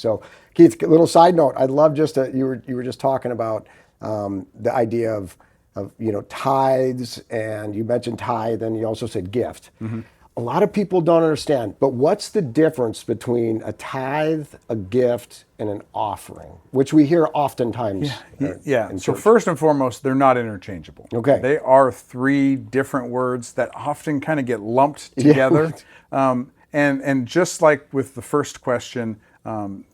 So, Keith, a little side note. I'd love just to, you were just talking about the idea of tithes, and you mentioned tithe, and you also said gift. Mm-hmm. A lot of people don't understand, but what's the difference between a tithe, a gift, and an offering, which we hear oftentimes? Yeah. So first and foremost, they're not interchangeable. Okay. They are three different words that often kind of get lumped together. Yeah. And just like with the first question,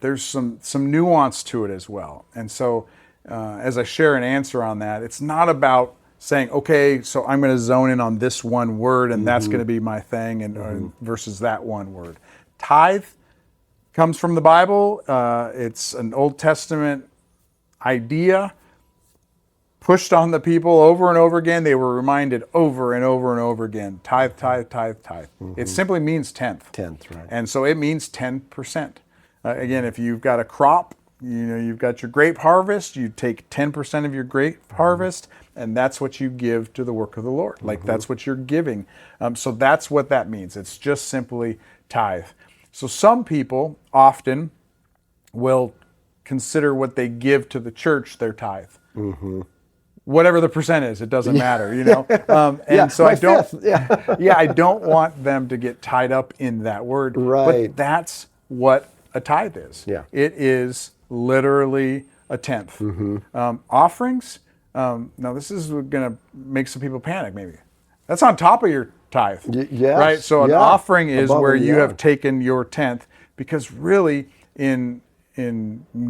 there's some nuance to it as well. And so as I share an answer on that, it's not about saying, okay, so I'm going to zone in on this one word and that's going to be my thing, and versus that one word. Tithe comes from the Bible. It's an Old Testament idea pushed on the people over and over again. They were reminded over and over and over again, tithe, tithe, tithe, tithe. It simply means tenth. Tenth, right. And so it means 10%. Again, if you've got a crop, you've got your grape harvest, you take 10% of your grape harvest, and that's what you give to the work of the Lord. Like that's what you're giving. So that's what that means. It's just simply tithe. So some people often will consider what they give to the church their tithe. Whatever the percent is, it doesn't matter, And so I don't, I don't want them to get tied up in that word. Right. But that's what a tithe is. Yeah. It is literally a tenth. Offerings. Now this is going to make some people panic. Maybe that's on top of your tithe, yes, right? So an offering is above where and you beyond. have taken your tenth, because really in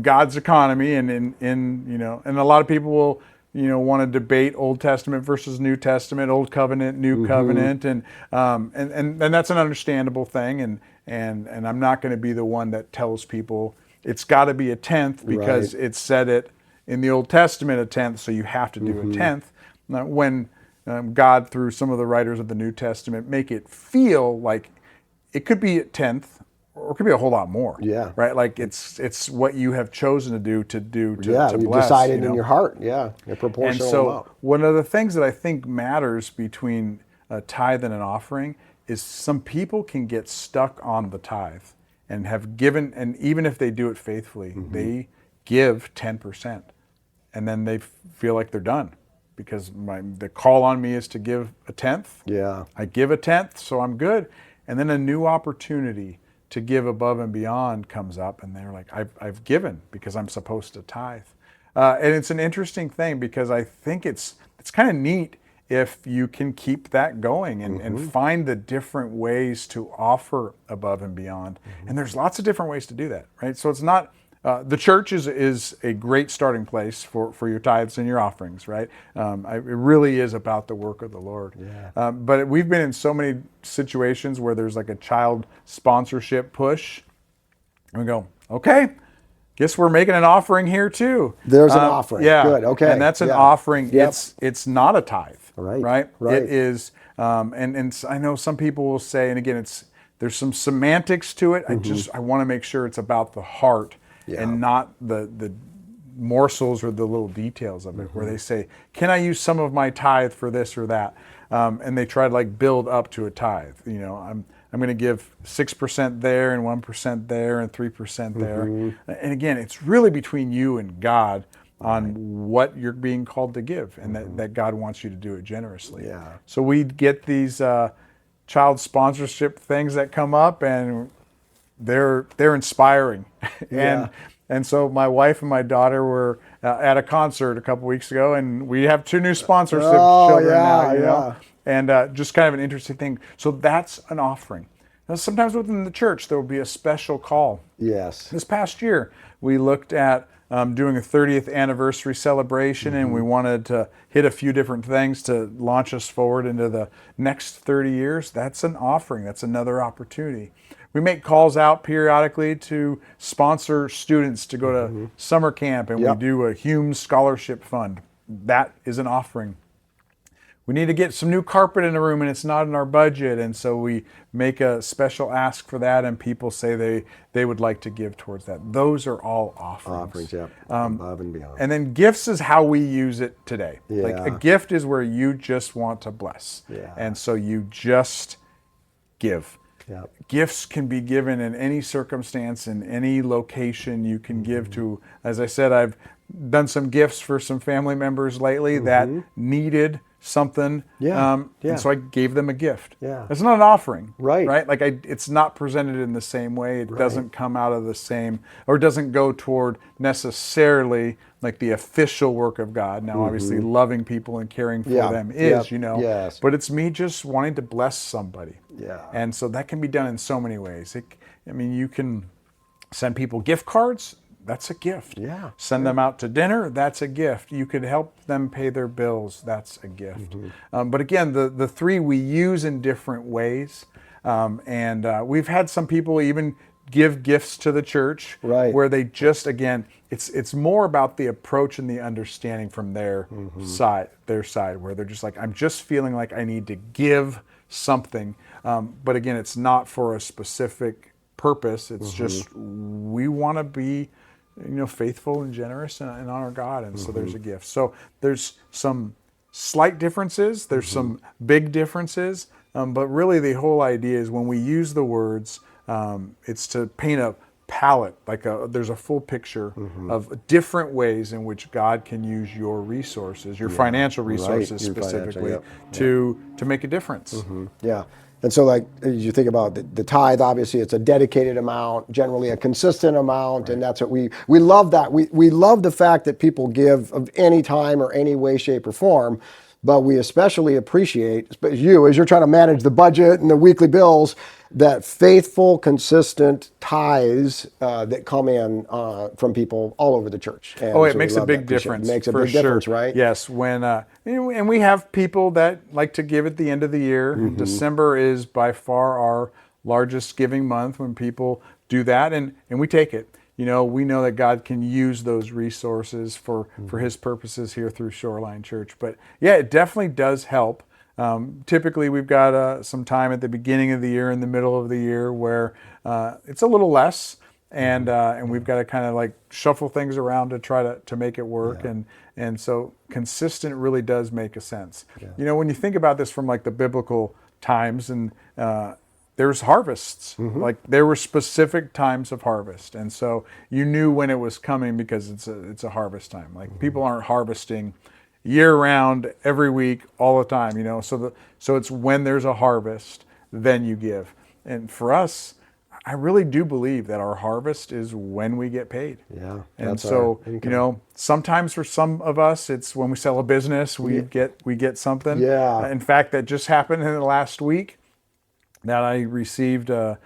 God's economy and and a lot of people will want to debate Old Testament versus New Testament, Old Covenant, New Covenant, and that's an understandable thing, and I'm not going to be the one that tells people it's got to be a tenth because it said it in the Old Testament a tenth, so you have to do a tenth. Now, when God, through some of the writers of the New Testament, make it feel like it could be a tenth, or it could be a whole lot more. Yeah. Right? Like it's what you have chosen to do to you bless. decided in your heart. Yeah. A proportional And so amount. one of the things that I think matters between a tithe and an offering is some people can get stuck on the tithe and have given, and even if they do it faithfully, they give 10%. And then they feel like they're done because the call on me is to give a tenth. Yeah. I give a tenth, so I'm good. And then a new opportunity to give above and beyond comes up, and they're like, I've given because I'm supposed to tithe. And it's an interesting thing because I think it's kind of neat if you can keep that going and find the different ways to offer above and beyond. And there's lots of different ways to do that, right? So it's not, the church is a great starting place for your tithes and your offerings, right? It really is about the work of the Lord. Yeah. But we've been in so many situations where there's like a child sponsorship push, and we go, okay, guess we're making an offering here too. There's an offering. Yeah. Good. Okay. And that's an offering. Yep. It's not a tithe. Right. It is. And I know some people will say, and again, there's some semantics to it. I want to make sure it's about the heart and not the morsels or the little details of it, where they say, can I use some of my tithe for this or that? And they try to like build up to a tithe. I'm going to give 6% there and 1% there and 3% there. And again, it's really between you and God on what you're being called to give, and that God wants you to do it generously. Yeah. So we get these child sponsorship things that come up, and they're inspiring. And so my wife and my daughter were at a concert a couple weeks ago, and we have 2 new sponsorship children now, and just kind of an interesting thing. So that's an offering. Now, sometimes within the church, there will be a special call. Yes. This past year, we looked at doing a 30th anniversary celebration, and we wanted to hit a few different things to launch us forward into the next 30 years. That's an offering. That's another opportunity. We make calls out periodically to sponsor students to go to summer camp, and we do a Hume Scholarship Fund. That is an offering. We need to get some new carpet in the room, and it's not in our budget, and so we make a special ask for that, and people say they would like to give towards that. Those are all offerings. Above and beyond. And then gifts is how we use it today. Like a gift is where you just want to bless. Yeah. And so you just give. Yeah. Gifts can be given in any circumstance, in any location. You can give to, as I said, I've done some gifts for some family members lately that needed something. Yeah. And so I gave them a gift. Yeah. It's not an offering, Right. right? Like it's not presented in the same way. It doesn't come out of the same, or doesn't go toward necessarily like the official work of God. Now, obviously, loving people and caring for them is, Yes. but it's me just wanting to bless somebody. Yeah. And so that can be done in so many ways. You can send people gift cards. That's a gift. Yeah. Send them out to dinner. That's a gift. You could help them pay their bills. That's a gift. But again, the three we use in different ways. And we've had some people even give gifts to the church, Right. where they just, again, it's more about the approach and the understanding from their side, where they're just like, I'm just feeling like I need to give something. But again, it's not for a specific purpose. It's just, we want to be, faithful and generous and honor God. And so there's a gift. So there's some slight differences. There's some big differences. But really the whole idea is when we use the words, it's to paint a palette, there's a full picture of different ways in which God can use your resources, your financial resources Your specifically, financial, to make a difference. Yeah. And so, like, as you think about the tithe, obviously it's a dedicated amount, generally a consistent amount, and that's what we love that. We love the fact that people give of any time or any way, shape, or form, but we especially appreciate, you, as you're trying to manage the budget and the weekly bills, that faithful, consistent tithes that come in from people all over the church. And Oh, it so we makes a love big that. difference. It makes a for big difference, right? Yes. And we have people that like to give at the end of the year. December is by far our largest giving month when people do that, and we take it. We know that God can use those resources for His purposes here through Shoreline Church. But yeah, it definitely does help. Typically, we've got some time at the beginning of the year, in the middle of the year, where it's a little less, and we've got to kind of like shuffle things around to try to make it work. And so consistent really does make a sense. When you think about this from like the biblical times, and there's harvests, like there were specific times of harvest, and so you knew when it was coming because it's a harvest time. Like people aren't harvesting year round, every week, all the time, so it's when there's a harvest, then you give. And for us, I really do believe that our harvest is when we get paid. Yeah. And so, sometimes for some of us, it's when we sell a business, we get something. Yeah. In fact, that just happened in the last week, that I received a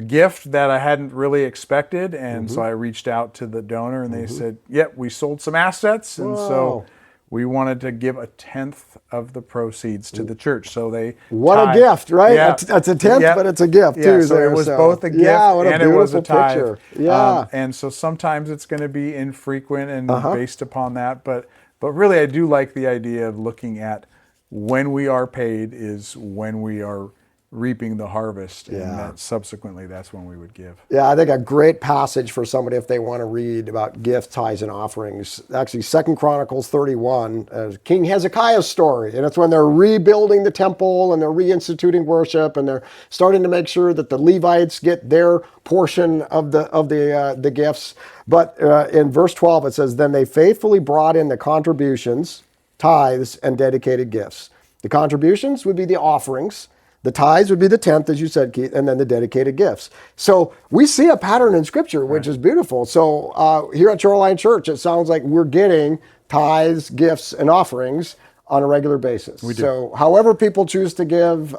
gift that I hadn't really expected. And so I reached out to the donor, and they said, yep, we sold some assets. And so we wanted to give 1/10 of the proceeds to the church. So they What a gift, right? Yeah. It's a tenth, but it's a gift too. So it was both a gift and it was a tithe. Picture. Yeah. And so sometimes it's going to be infrequent and based upon that. But really, I do like the idea of looking at when we are paid is when we are reaping the harvest, and that subsequently that's when we would give. Yeah, I think a great passage for somebody if they want to read about gifts, tithes, and offerings. Actually, 2 Chronicles 31, King Hezekiah's story, and it's when they're rebuilding the temple and they're reinstituting worship, and they're starting to make sure that the Levites get their portion of the gifts. But in verse 12 it says, "Then they faithfully brought in the contributions, tithes, and dedicated gifts." The contributions would be the offerings. The tithes would be the 10th, as you said, Keith, and then the dedicated gifts. So we see a pattern in Scripture, which is beautiful. So here at Shoreline Church, it sounds like we're getting tithes, gifts, and offerings on a regular basis. We do. So however people choose to give,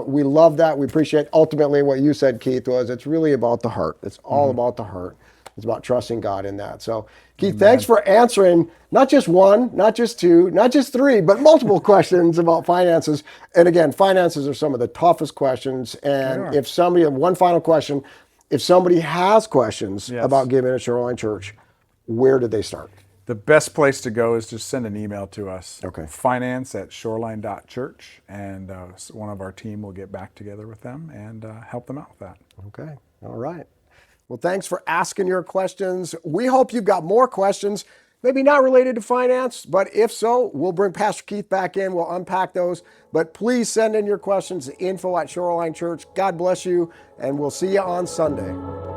we love that. We appreciate ultimately what you said, Keith, was it's really about the heart. It's all about the heart. It's about trusting God in that. So, Keith, thanks for answering not just one, not just two, not just three, but multiple questions about finances. And again, finances are some of the toughest questions. And if somebody, one final question, if somebody has questions about giving at Shoreline Church, where did they start? The best place to go is just send an email to us. Okay. finance@shoreline.church, and one of our team will get back together with them and help them out with that. Okay. All right. Well, thanks for asking your questions. We hope you've got more questions. maybe not related to finance, but if so, we'll bring Pastor Keith back in. We'll unpack those. But please send in your questions to info@Shoreline Church. God bless you, and we'll see you on Sunday.